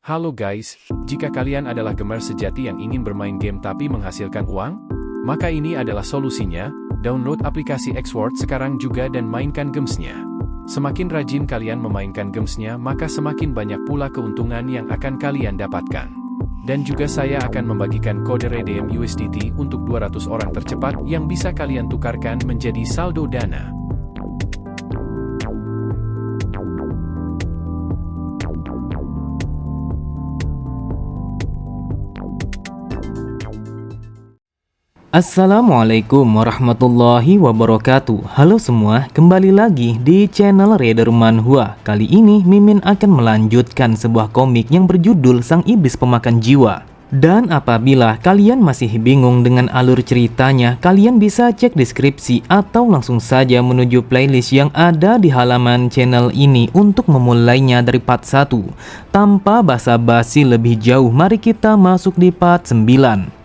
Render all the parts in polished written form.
Halo guys, jika kalian adalah gamer sejati yang ingin bermain game tapi menghasilkan uang, maka ini adalah solusinya. Download aplikasi Xword sekarang juga dan mainkan gamesnya. Semakin rajin kalian memainkan gamesnya, maka semakin banyak pula keuntungan yang akan kalian dapatkan. Dan juga saya akan membagikan kode redeem USDT untuk 200 orang tercepat yang bisa kalian tukarkan menjadi saldo dana. Assalamualaikum warahmatullahi wabarakatuh. Halo semua, kembali lagi di channel Raider Manhwa. Kali ini Mimin akan melanjutkan sebuah komik yang berjudul Sang Iblis Pemakan Jiwa. Dan apabila kalian masih bingung dengan alur ceritanya, kalian bisa cek deskripsi atau langsung saja menuju playlist yang ada di halaman channel ini untuk memulainya dari part 1. Tanpa basa-basi lebih jauh, mari kita masuk di part 9.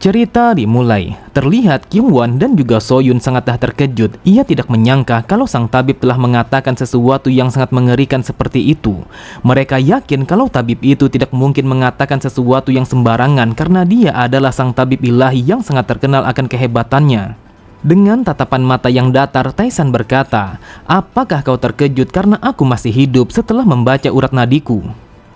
Cerita dimulai. Terlihat Kyungwon dan juga Soyun sangatlah terkejut. Ia tidak menyangka kalau sang tabib telah mengatakan sesuatu yang sangat mengerikan seperti itu. Mereka yakin kalau tabib itu tidak mungkin mengatakan sesuatu yang sembarangan karena dia adalah sang tabib ilahi yang sangat terkenal akan kehebatannya. Dengan tatapan mata yang datar, Tae-san berkata, "Apakah kau terkejut karena aku masih hidup setelah membaca urat nadiku?"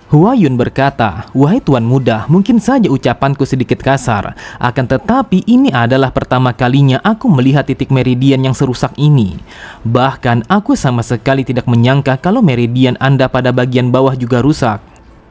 Hwa-yun berkata, "Wahai tuan muda, mungkin saja ucapanku sedikit kasar. Akan tetapi ini adalah pertama kalinya aku melihat titik meridian yang serusak ini. Bahkan aku sama sekali tidak menyangka kalau meridian Anda pada bagian bawah juga rusak.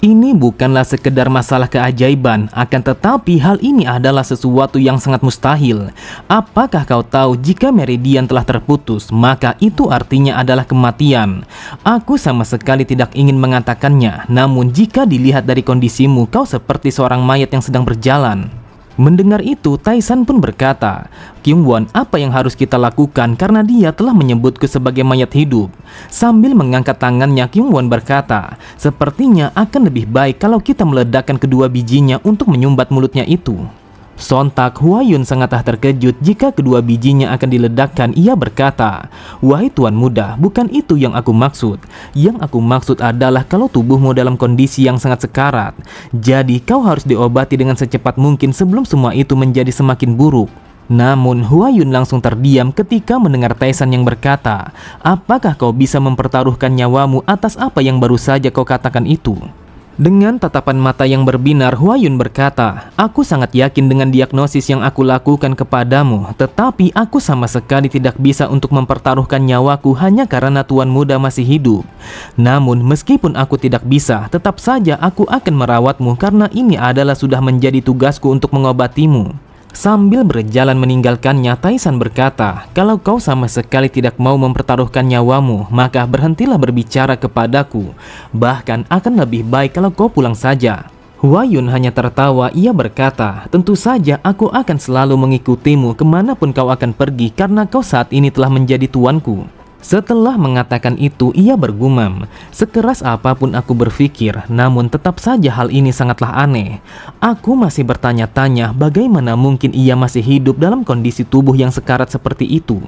Ini bukanlah sekedar masalah keajaiban, akan tetapi hal ini adalah sesuatu yang sangat mustahil. Apakah kau tahu jika meridian telah terputus, maka itu artinya adalah kematian? Aku sama sekali tidak ingin mengatakannya, namun jika dilihat dari kondisimu, kau seperti seorang mayat yang sedang berjalan." Mendengar itu, Tae-san pun berkata, "Kyungwon, apa yang harus kita lakukan karena dia telah menyebutku sebagai mayat hidup?" Sambil mengangkat tangannya, Kyungwon berkata, "Sepertinya akan lebih baik kalau kita meledakkan kedua bijinya untuk menyumbat mulutnya itu." Sontak Hwa-yun sangatlah terkejut jika kedua bijinya akan diledakkan. Ia berkata, "Wahai tuan muda, bukan itu yang aku maksud. Yang aku maksud adalah kalau tubuhmu dalam kondisi yang sangat sekarat. Jadi kau harus diobati dengan secepat mungkin sebelum semua itu menjadi semakin buruk." Namun Hwa-yun langsung terdiam ketika mendengar Tae-san yang berkata, "Apakah kau bisa mempertaruhkan nyawamu atas apa yang baru saja kau katakan itu?" Dengan tatapan mata yang berbinar, Hwa-yun berkata, "Aku sangat yakin dengan diagnosis yang aku lakukan kepadamu, tetapi aku sama sekali tidak bisa untuk mempertaruhkan nyawaku hanya karena tuan muda masih hidup. Namun meskipun aku tidak bisa, tetap saja aku akan merawatmu karena ini adalah sudah menjadi tugasku untuk mengobatimu." Sambil berjalan meninggalkannya, Tae-san berkata, "Kalau kau sama sekali tidak mau mempertaruhkan nyawamu, maka berhentilah berbicara kepadaku. Bahkan akan lebih baik kalau kau pulang saja." Hwa-yun hanya tertawa. Ia berkata, "Tentu saja aku akan selalu mengikutimu kemanapun kau akan pergi karena kau saat ini telah menjadi tuanku." Setelah mengatakan itu, ia bergumam, "Sekeras apapun aku berpikir, namun tetap saja hal ini sangatlah aneh. Aku masih bertanya-tanya bagaimana mungkin ia masih hidup dalam kondisi tubuh yang sekarat seperti itu."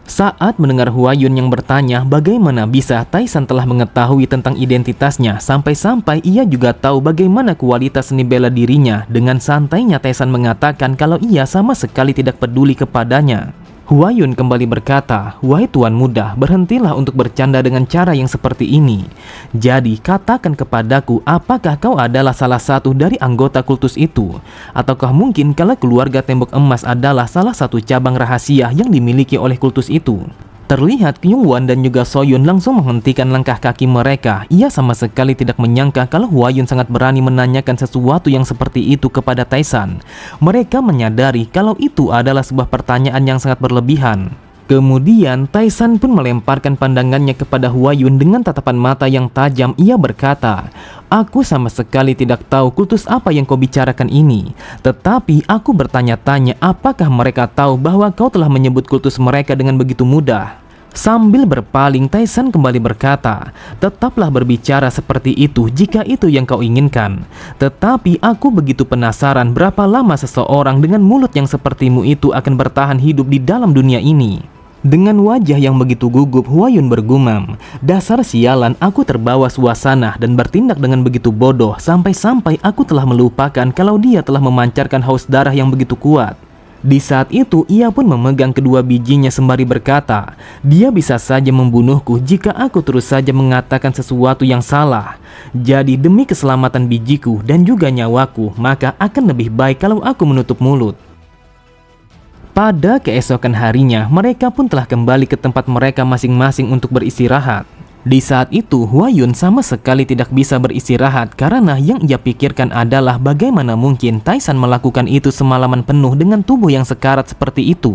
Saat mendengar Hwa-yun yang bertanya bagaimana bisa Tae-san telah mengetahui tentang identitasnya, sampai-sampai ia juga tahu bagaimana kualitas seni bela dirinya, dengan santainya Tae-san mengatakan kalau ia sama sekali tidak peduli kepadanya. Hwa-yun kembali berkata, "Wahai tuan muda, berhentilah untuk bercanda dengan cara yang seperti ini. Jadi katakan kepadaku, apakah kau adalah salah satu dari anggota kultus itu? Ataukah mungkin kalau keluarga tembok emas adalah salah satu cabang rahasia yang dimiliki oleh kultus itu?" Terlihat Kyungwon dan juga Soyun langsung menghentikan langkah kaki mereka. Ia sama sekali tidak menyangka kalau Hwa-yun sangat berani menanyakan sesuatu yang seperti itu kepada Tae-san. Mereka menyadari kalau itu adalah sebuah pertanyaan yang sangat berlebihan. Kemudian Tae-san pun melemparkan pandangannya kepada Hwa-yun dengan tatapan mata yang tajam. Ia berkata, "Aku sama sekali tidak tahu kultus apa yang kau bicarakan ini. Tetapi aku bertanya-tanya apakah mereka tahu bahwa kau telah menyebut kultus mereka dengan begitu mudah?" Sambil berpaling, Tae-san kembali berkata, "Tetaplah berbicara seperti itu jika itu yang kau inginkan. Tetapi aku begitu penasaran berapa lama seseorang dengan mulut yang sepertimu itu akan bertahan hidup di dalam dunia ini." Dengan wajah yang begitu gugup, Huayun bergumam, "Dasar sialan, aku terbawa suasana dan bertindak dengan begitu bodoh sampai-sampai aku telah melupakan kalau dia telah memancarkan haus darah yang begitu kuat." Di saat itu, ia pun memegang kedua bijinya sembari berkata, "Dia bisa saja membunuhku jika aku terus saja mengatakan sesuatu yang salah. Jadi demi keselamatan bijiku dan juga nyawaku, maka akan lebih baik kalau aku menutup mulut." Pada keesokan harinya, mereka pun telah kembali ke tempat mereka masing-masing untuk beristirahat. Di saat itu, Huayun sama sekali tidak bisa beristirahat karena yang ia pikirkan adalah bagaimana mungkin Taisan melakukan itu semalaman penuh dengan tubuh yang sekarat seperti itu.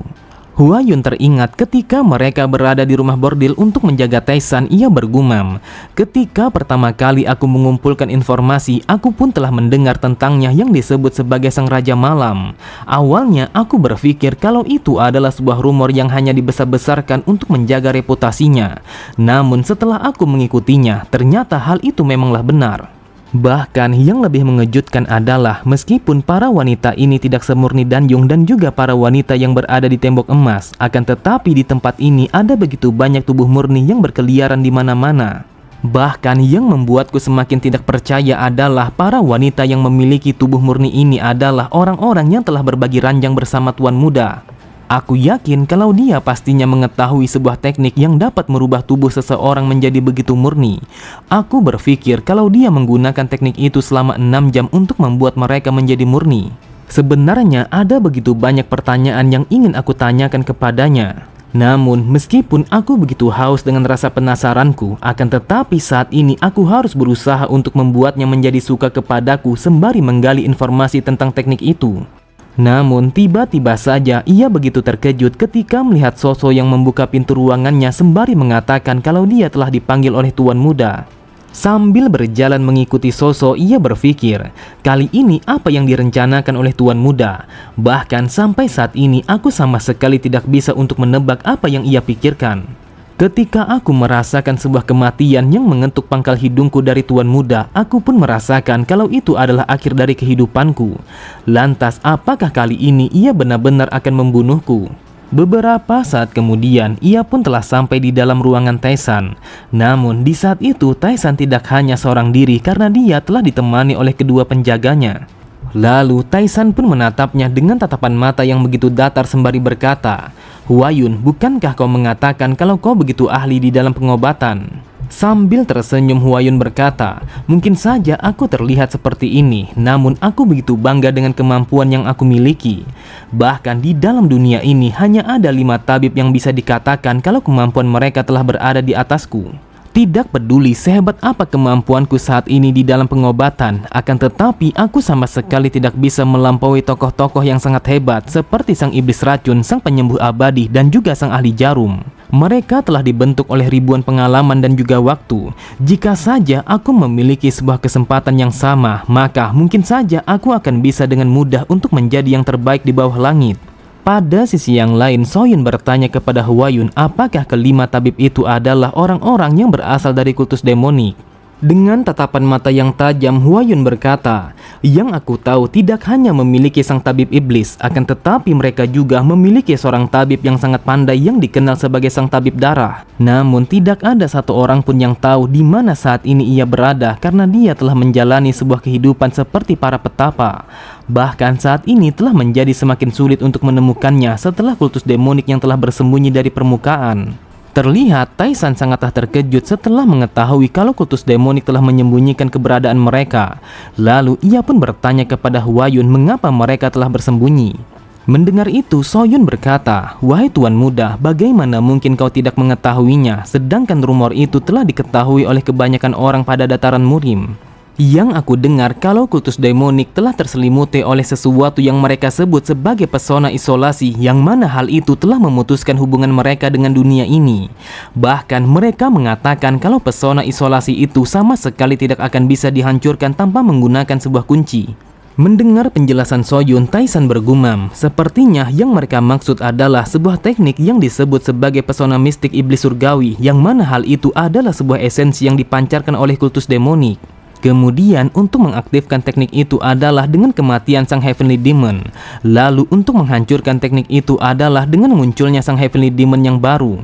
Huayun teringat ketika mereka berada di rumah bordil untuk menjaga Taisan, ia bergumam, "Ketika pertama kali aku mengumpulkan informasi, aku pun telah mendengar tentangnya yang disebut sebagai Sang Raja Malam. Awalnya aku berpikir kalau itu adalah sebuah rumor yang hanya dibesar-besarkan untuk menjaga reputasinya. Namun setelah aku mengikutinya, ternyata hal itu memanglah benar." Bahkan yang lebih mengejutkan adalah meskipun para wanita ini tidak semurni Danyung dan juga para wanita yang berada di tembok emas, akan tetapi di tempat ini ada begitu banyak tubuh murni yang berkeliaran di mana-mana. Bahkan yang membuatku semakin tidak percaya adalah para wanita yang memiliki tubuh murni ini adalah orang-orang yang telah berbagi ranjang bersama Tuan Muda. Aku yakin kalau dia pastinya mengetahui sebuah teknik yang dapat merubah tubuh seseorang menjadi begitu murni. Aku berpikir kalau dia menggunakan teknik itu selama 6 jam untuk membuat mereka menjadi murni. Sebenarnya ada begitu banyak pertanyaan yang ingin aku tanyakan kepadanya. Namun meskipun aku begitu haus dengan rasa penasaranku, akan tetapi saat ini aku harus berusaha untuk membuatnya menjadi suka kepadaku sembari menggali informasi tentang teknik itu. Namun tiba-tiba saja ia begitu terkejut ketika melihat Soso yang membuka pintu ruangannya sembari mengatakan kalau dia telah dipanggil oleh Tuan Muda. Sambil berjalan mengikuti Soso, ia berpikir, kali ini apa yang direncanakan oleh Tuan Muda? Bahkan sampai saat ini aku sama sekali tidak bisa untuk menebak apa yang ia pikirkan. Ketika aku merasakan sebuah kematian yang mengetuk pangkal hidungku dari Tuan Muda, aku pun merasakan kalau itu adalah akhir dari kehidupanku. Lantas, apakah kali ini ia benar-benar akan membunuhku? Beberapa saat kemudian, ia pun telah sampai di dalam ruangan Taisan. Namun, di saat itu, Taisan tidak hanya seorang diri karena dia telah ditemani oleh kedua penjaganya. Lalu Taisan pun menatapnya dengan tatapan mata yang begitu datar sembari berkata, "Huayun, bukankah kau mengatakan kalau kau begitu ahli di dalam pengobatan?" Sambil tersenyum, Huayun berkata, "Mungkin saja aku terlihat seperti ini, namun aku begitu bangga dengan kemampuan yang aku miliki. Bahkan di dalam dunia ini hanya ada 5 tabib yang bisa dikatakan kalau kemampuan mereka telah berada di atasku. Tidak peduli sehebat apa kemampuanku saat ini di dalam pengobatan, akan tetapi aku sama sekali tidak bisa melampaui tokoh-tokoh yang sangat hebat seperti Sang Iblis Racun, Sang Penyembuh Abadi, dan juga Sang Ahli Jarum. Mereka telah dibentuk oleh ribuan pengalaman dan juga waktu. Jika saja aku memiliki sebuah kesempatan yang sama, maka mungkin saja aku akan bisa dengan mudah untuk menjadi yang terbaik di bawah langit." Pada sisi yang lain, Soyun bertanya kepada Huayun apakah kelima tabib itu adalah orang-orang yang berasal dari kultus demonik. Dengan tatapan mata yang tajam, Huayun berkata, "Yang aku tahu tidak hanya memiliki sang tabib iblis, akan tetapi mereka juga memiliki seorang tabib yang sangat pandai yang dikenal sebagai sang tabib darah. Namun tidak ada satu orang pun yang tahu di mana saat ini ia berada karena dia telah menjalani sebuah kehidupan seperti para petapa. Bahkan saat ini telah menjadi semakin sulit untuk menemukannya setelah kultus demonik yang telah bersembunyi dari permukaan." Terlihat Taisan sangatlah terkejut setelah mengetahui kalau kultus demonik telah menyembunyikan keberadaan mereka. Lalu ia pun bertanya kepada Huayun mengapa mereka telah bersembunyi. Mendengar itu, Soyun berkata, "Wahai Tuan Muda, bagaimana mungkin kau tidak mengetahuinya, sedangkan rumor itu telah diketahui oleh kebanyakan orang pada dataran Murim. Yang aku dengar kalau kultus demonik telah terselimuti oleh sesuatu yang mereka sebut sebagai pesona isolasi, yang mana hal itu telah memutuskan hubungan mereka dengan dunia ini. Bahkan mereka mengatakan kalau pesona isolasi itu sama sekali tidak akan bisa dihancurkan tanpa menggunakan sebuah kunci." Mendengar penjelasan Soyun, Taisan bergumam, sepertinya yang mereka maksud adalah sebuah teknik yang disebut sebagai pesona mistik iblis surgawi, yang mana hal itu adalah sebuah esensi yang dipancarkan oleh kultus demonik. Kemudian untuk mengaktifkan teknik itu adalah dengan kematian sang Heavenly Demon. Lalu untuk menghancurkan teknik itu adalah dengan munculnya sang Heavenly Demon yang baru.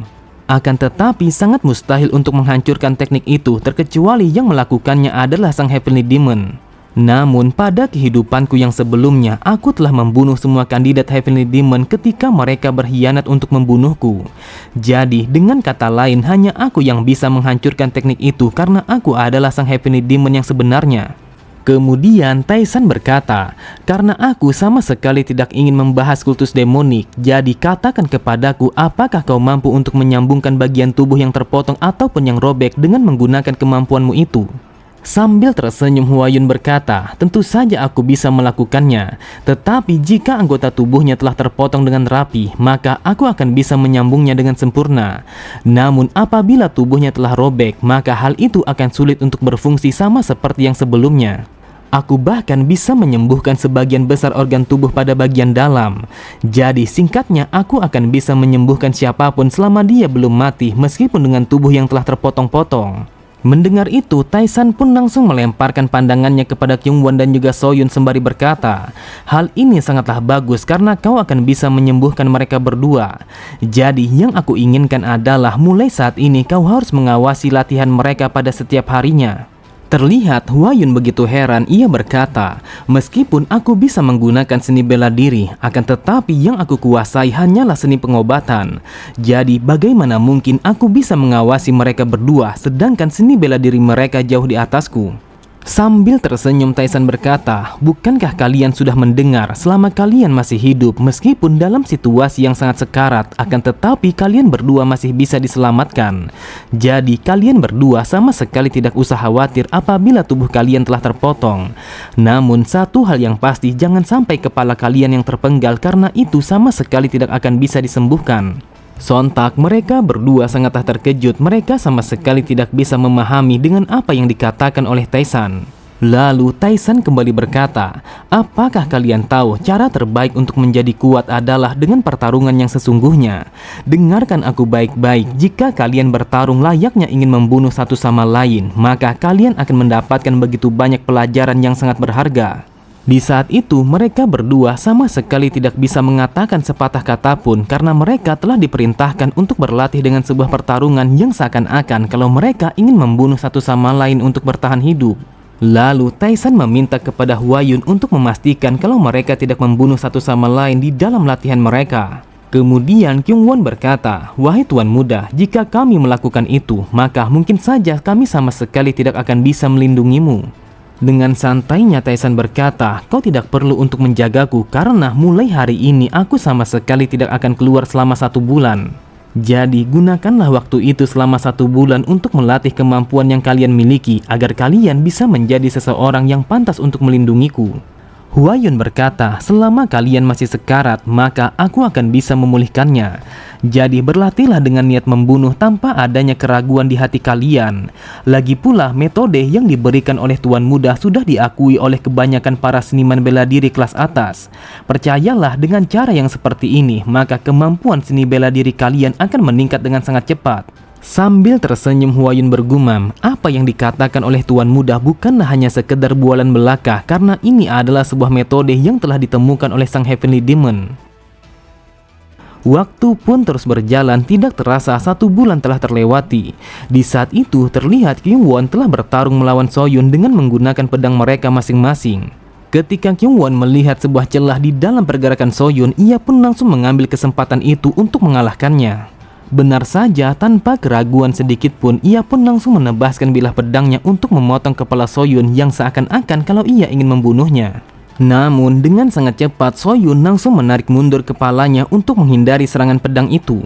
Akan tetapi sangat mustahil untuk menghancurkan teknik itu terkecuali yang melakukannya adalah sang Heavenly Demon. Namun pada kehidupanku yang sebelumnya, aku telah membunuh semua kandidat Heavenly Demon ketika mereka berkhianat untuk membunuhku. Jadi dengan kata lain, hanya aku yang bisa menghancurkan teknik itu karena aku adalah sang Heavenly Demon yang sebenarnya. Kemudian Taisan berkata, karena aku sama sekali tidak ingin membahas kultus demonik, jadi katakan kepadaku apakah kau mampu untuk menyambungkan bagian tubuh yang terpotong ataupun yang robek dengan menggunakan kemampuanmu itu. Sambil tersenyum, Huayun berkata, tentu saja aku bisa melakukannya. Tetapi jika anggota tubuhnya telah terpotong dengan rapi, maka aku akan bisa menyambungnya dengan sempurna. Namun apabila tubuhnya telah robek, maka hal itu akan sulit untuk berfungsi sama seperti yang sebelumnya. Aku bahkan bisa menyembuhkan sebagian besar organ tubuh pada bagian dalam. Jadi singkatnya, aku akan bisa menyembuhkan siapapun selama dia belum mati meskipun dengan tubuh yang telah terpotong-potong. Mendengar itu, Taisan pun langsung melemparkan pandangannya kepada Kyungwon dan juga Soyun sembari berkata, hal ini sangatlah bagus karena kau akan bisa menyembuhkan mereka berdua. Jadi yang aku inginkan adalah mulai saat ini kau harus mengawasi latihan mereka pada setiap harinya. Terlihat Huayun begitu heran. Ia berkata, meskipun aku bisa menggunakan seni bela diri, akan tetapi yang aku kuasai hanyalah seni pengobatan. Jadi bagaimana mungkin aku bisa mengawasi mereka berdua sedangkan seni bela diri mereka jauh di atasku? Sambil tersenyum, Taisan berkata, bukankah kalian sudah mendengar selama kalian masih hidup meskipun dalam situasi yang sangat sekarat, akan tetapi kalian berdua masih bisa diselamatkan. Jadi kalian berdua sama sekali tidak usah khawatir apabila tubuh kalian telah terpotong. Namun satu hal yang pasti, jangan sampai kepala kalian yang terpenggal karena itu sama sekali tidak akan bisa disembuhkan. Sontak mereka berdua sangatlah terkejut. Mereka sama sekali tidak bisa memahami dengan apa yang dikatakan oleh Taisan. Lalu Taisan kembali berkata, apakah kalian tahu cara terbaik untuk menjadi kuat adalah dengan pertarungan yang sesungguhnya? Dengarkan aku baik-baik, jika kalian bertarung layaknya ingin membunuh satu sama lain, maka kalian akan mendapatkan begitu banyak pelajaran yang sangat berharga. Di saat itu mereka berdua sama sekali tidak bisa mengatakan sepatah kata pun karena mereka telah diperintahkan untuk berlatih dengan sebuah pertarungan yang seakan-akan kalau mereka ingin membunuh satu sama lain untuk bertahan hidup. Lalu Taisan meminta kepada Huayun untuk memastikan kalau mereka tidak membunuh satu sama lain di dalam latihan mereka. Kemudian Kyungwon berkata, wahai Tuan Muda, jika kami melakukan itu, maka mungkin saja kami sama sekali tidak akan bisa melindungimu. Dengan santainya Taisan berkata, kau tidak perlu untuk menjagaku karena mulai hari ini aku sama sekali tidak akan keluar selama 1 bulan. Jadi gunakanlah waktu itu selama 1 bulan untuk melatih kemampuan yang kalian miliki agar kalian bisa menjadi seseorang yang pantas untuk melindungiku. Huayun berkata, selama kalian masih sekarat, maka aku akan bisa memulihkannya. Jadi berlatihlah dengan niat membunuh tanpa adanya keraguan di hati kalian. Lagi pula metode yang diberikan oleh Tuan Muda sudah diakui oleh kebanyakan para seniman bela diri kelas atas. Percayalah dengan cara yang seperti ini, maka kemampuan seni bela diri kalian akan meningkat dengan sangat cepat. Sambil tersenyum Huayun bergumam, apa yang dikatakan oleh Tuan Muda bukanlah hanya sekedar bualan belaka karena ini adalah sebuah metode yang telah ditemukan oleh sang Heavenly Demon. Waktu pun terus berjalan, tidak terasa 1 bulan telah terlewati. Di saat itu terlihat Kyungwon telah bertarung melawan Soyun dengan menggunakan pedang mereka masing-masing. Ketika Kyungwon melihat sebuah celah di dalam pergerakan Soyun, ia pun langsung mengambil kesempatan itu untuk mengalahkannya. Benar saja, tanpa keraguan sedikit pun, ia pun langsung menebaskan bilah pedangnya untuk memotong kepala Soyun yang seakan-akan kalau ia ingin membunuhnya. Namun dengan sangat cepat Soyun langsung menarik mundur kepalanya untuk menghindari serangan pedang itu.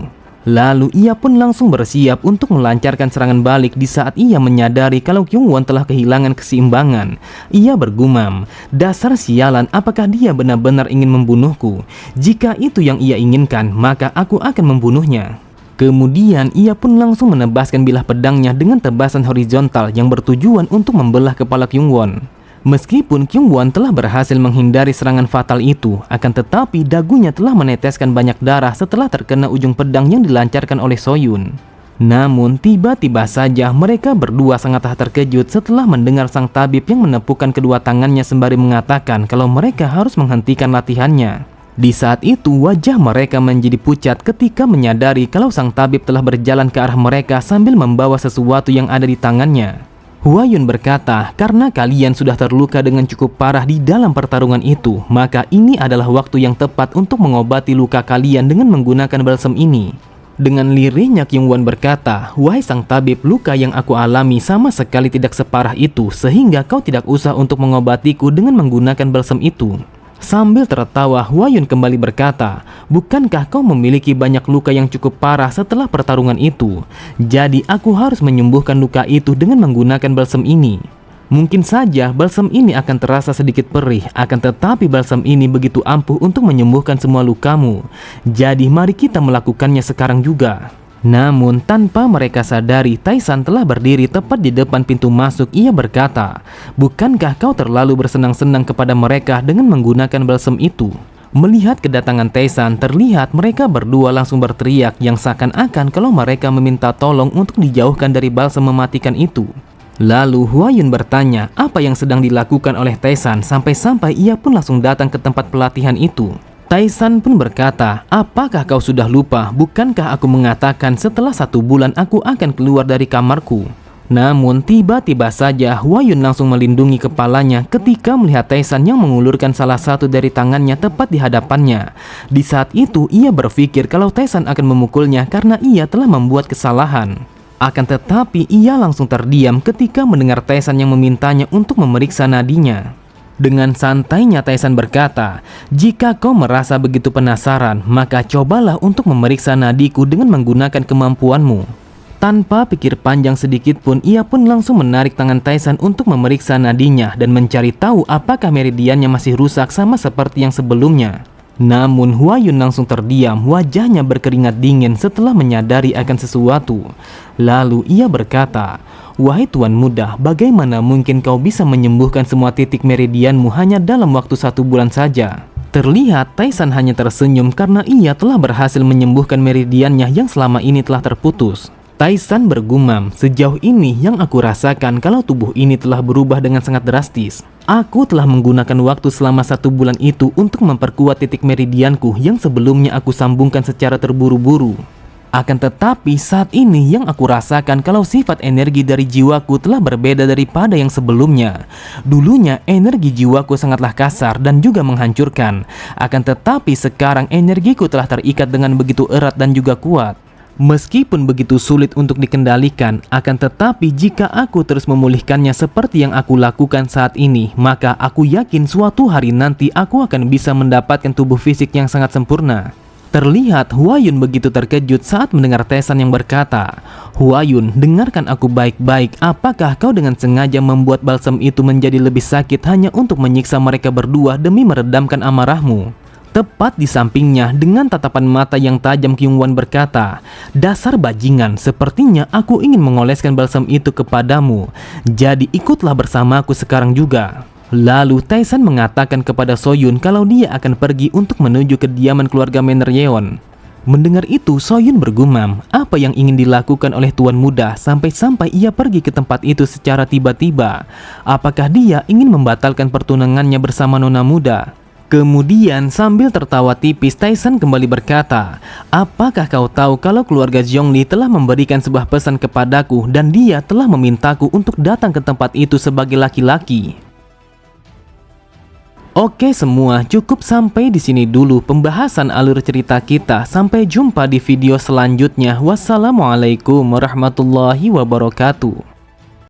Lalu ia pun langsung bersiap untuk melancarkan serangan balik di saat ia menyadari kalau Kyungwon telah kehilangan keseimbangan. Ia bergumam, dasar sialan, apakah dia benar-benar ingin membunuhku? Jika itu yang ia inginkan, maka aku akan membunuhnya. Kemudian ia pun langsung menebaskan bilah pedangnya dengan tebasan horizontal yang bertujuan untuk membelah kepala Kyungwon. Meskipun Kyungwon telah berhasil menghindari serangan fatal itu, akan tetapi dagunya telah meneteskan banyak darah setelah terkena ujung pedang yang dilancarkan oleh Soyun. Namun tiba-tiba saja mereka berdua sangatlah terkejut setelah mendengar sang tabib yang menepukkan kedua tangannya sembari mengatakan kalau mereka harus menghentikan latihannya. Di saat itu wajah mereka menjadi pucat ketika menyadari kalau sang tabib telah berjalan ke arah mereka sambil membawa sesuatu yang ada di tangannya. Huayun berkata, karena kalian sudah terluka dengan cukup parah di dalam pertarungan itu, maka ini adalah waktu yang tepat untuk mengobati luka kalian dengan menggunakan balsam ini. Dengan lirihnya Kyungwon berkata, wahai sang tabib, luka yang aku alami sama sekali tidak separah itu, sehingga kau tidak usah untuk mengobatiku dengan menggunakan balsam itu. Sambil tertawa, Huayun kembali berkata, bukankah kau memiliki banyak luka yang cukup parah setelah pertarungan itu? Jadi aku harus menyembuhkan luka itu dengan menggunakan balsam ini. Mungkin saja balsam ini akan terasa sedikit perih, akan tetapi balsam ini begitu ampuh untuk menyembuhkan semua lukamu. Jadi mari kita melakukannya sekarang juga. Namun tanpa mereka sadari, Taisan telah berdiri tepat di depan pintu masuk. Ia berkata, bukankah kau terlalu bersenang-senang kepada mereka dengan menggunakan balsam itu? Melihat kedatangan Taisan, terlihat mereka berdua langsung berteriak yang seakan-akan kalau mereka meminta tolong untuk dijauhkan dari balsam mematikan itu. Lalu Huayun bertanya apa yang sedang dilakukan oleh Taisan sampai-sampai ia pun langsung datang ke tempat pelatihan itu. Taisan pun berkata, apakah kau sudah lupa? Bukankah aku mengatakan setelah 1 bulan aku akan keluar dari kamarku? Namun tiba-tiba saja Huayun langsung melindungi kepalanya ketika melihat Taisan yang mengulurkan salah satu dari tangannya tepat di hadapannya. Di saat itu ia berpikir kalau Taisan akan memukulnya karena ia telah membuat kesalahan. Akan tetapi ia langsung terdiam ketika mendengar Taisan yang memintanya untuk memeriksa nadinya. Dengan santainya Taisan berkata, jika kau merasa begitu penasaran, maka cobalah untuk memeriksa nadiku dengan menggunakan kemampuanmu. Tanpa pikir panjang sedikit pun, ia pun langsung menarik tangan Taisan untuk memeriksa nadinya dan mencari tahu apakah meridiannya masih rusak sama seperti yang sebelumnya. Namun Huayun langsung terdiam, wajahnya berkeringat dingin setelah menyadari akan sesuatu. Lalu ia berkata, wahai tuan muda, bagaimana mungkin kau bisa menyembuhkan semua titik meridianmu hanya dalam waktu 1 bulan saja? Terlihat Taisan hanya tersenyum karena ia telah berhasil menyembuhkan meridiannya yang selama ini telah terputus. Taisan bergumam, sejauh ini yang aku rasakan kalau tubuh ini telah berubah dengan sangat drastis. Aku telah menggunakan waktu selama 1 bulan itu untuk memperkuat titik meridianku yang sebelumnya aku sambungkan secara terburu-buru. Akan tetapi saat ini yang aku rasakan kalau sifat energi dari jiwaku telah berbeda daripada yang sebelumnya. Dulunya energi jiwaku sangatlah kasar dan juga menghancurkan. Akan tetapi sekarang energiku telah terikat dengan begitu erat dan juga kuat. Meskipun begitu sulit untuk dikendalikan, akan tetapi jika aku terus memulihkannya seperti yang aku lakukan saat ini, maka aku yakin suatu hari nanti aku akan bisa mendapatkan tubuh fisik yang sangat sempurna. Terlihat Huayun begitu terkejut saat mendengar Taisan yang berkata, Huayun, dengarkan aku baik-baik, apakah kau dengan sengaja membuat balsam itu menjadi lebih sakit hanya untuk menyiksa mereka berdua demi meredamkan amarahmu? Tepat di sampingnya dengan tatapan mata yang tajam Kyungwon berkata, dasar bajingan, sepertinya aku ingin mengoleskan balsam itu kepadamu. Jadi ikutlah bersamaku sekarang juga. Lalu Taisan mengatakan kepada Soyun kalau dia akan pergi untuk menuju kediaman keluarga Manor Yeon. Mendengar itu Soyun bergumam, apa yang ingin dilakukan oleh tuan muda sampai-sampai ia pergi ke tempat itu secara tiba-tiba? Apakah dia ingin membatalkan pertunangannya bersama nona muda? Kemudian sambil tertawa tipis Taisan kembali berkata, apakah kau tahu kalau keluarga Zhongli telah memberikan sebuah pesan kepadaku dan dia telah memintaku untuk datang ke tempat itu sebagai laki-laki. Oke semua, cukup sampai di sini dulu pembahasan alur cerita kita. Sampai jumpa di video selanjutnya. Wassalamualaikum warahmatullahi wabarakatuh.